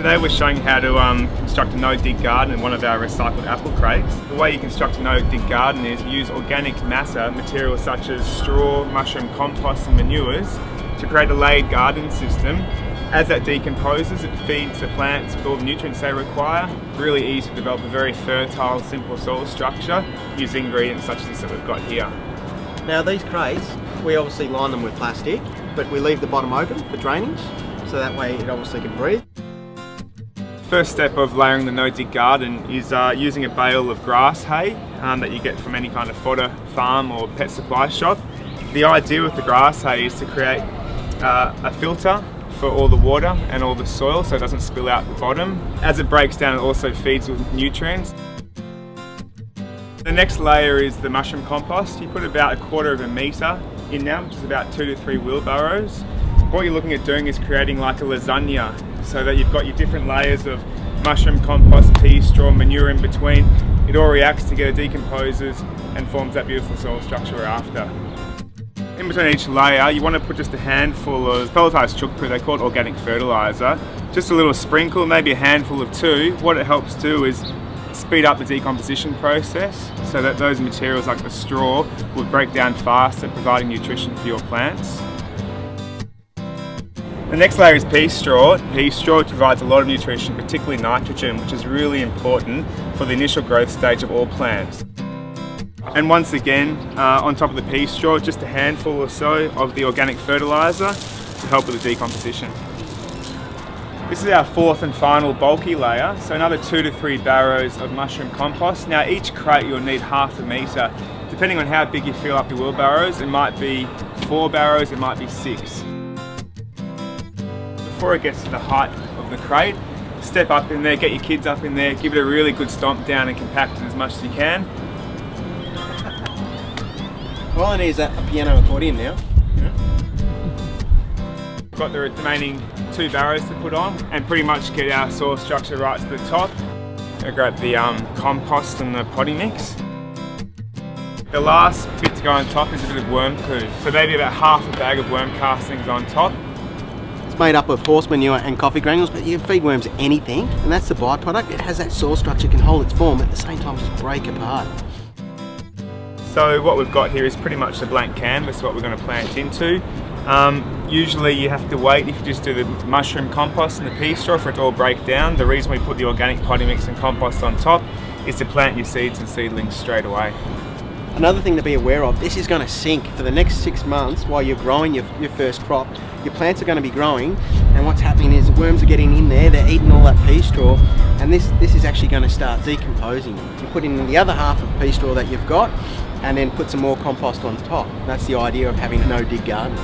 Today we're showing how to construct a no-dig garden in one of our recycled apple crates. The way you construct a no-dig garden is use organic matter, materials such as straw, mushroom compost and manures to create a layered garden system. As that decomposes, it feeds the plants with all the nutrients they require. Really easy to develop a very fertile, simple soil structure using ingredients such as this that we've got here. Now these crates, we obviously line them with plastic, but we leave the bottom open for drainage, so that way it obviously can breathe. First step of layering the no-dig garden is using a bale of grass hay that you get from any kind of fodder farm or pet supply shop. The idea with the grass hay is to create a filter for all the water and all the soil so it doesn't spill out the bottom. As it breaks down, it also feeds with nutrients. The next layer is the mushroom compost. You put about 1/4 metre in now, which is about 2 to 3 wheelbarrows. What you're looking at doing is creating like a lasagna, so that you've got your different layers of mushroom compost, pea straw, manure in between. It all reacts together, decomposes and forms that beautiful soil structure we're after. In between each layer, you want to put just a handful of pelletized chook poo, they call it organic fertiliser. Just a little sprinkle, maybe a handful of 2. What it helps do is speed up the decomposition process so that those materials like the straw will break down faster, providing nutrition for your plants. The next layer is pea straw. Pea straw provides a lot of nutrition, particularly nitrogen, which is really important for the initial growth stage of all plants. And once again, on top of the pea straw, just a handful or so of the organic fertiliser to help with the decomposition. This is our fourth and final bulky layer, so another 2 to 3 barrows of mushroom compost. Now each crate you'll need 1/2 metre. Depending on how big you fill up your wheelbarrows, it might be 4 barrows, it might be 6. Before it gets to the height of the crate, step up in there, get your kids up in there, give it a really good stomp down and compact it as much as you can. All I need is a piano accordion now. We've got the remaining 2 barrows to put on and pretty much get our soil structure right to the top. I'll grab the compost and the potting mix. The last bit to go on top is a bit of worm poo, so maybe about 1/2 bag of worm castings on top. It's made up of horse manure and coffee granules, but you can feed worms anything, and that's the byproduct. It has that soil structure, can hold its form, at the same time just break apart. So what we've got here is pretty much a blank canvas, what we're going to plant into. Usually you have to wait, if you just do the mushroom compost and the pea straw, for it to all break down. The reason we put the organic potting mix and compost on top is to plant your seeds and seedlings straight away. Another thing to be aware of, this is going to sink for the next 6 months while you're growing your first crop. Your plants are going to be growing, and what's happening is the worms are getting in there, they're eating all that pea straw, and this is actually going to start decomposing. You put in the other 1/2 of pea straw that you've got, and then put some more compost on top. That's the idea of having a no-dig garden.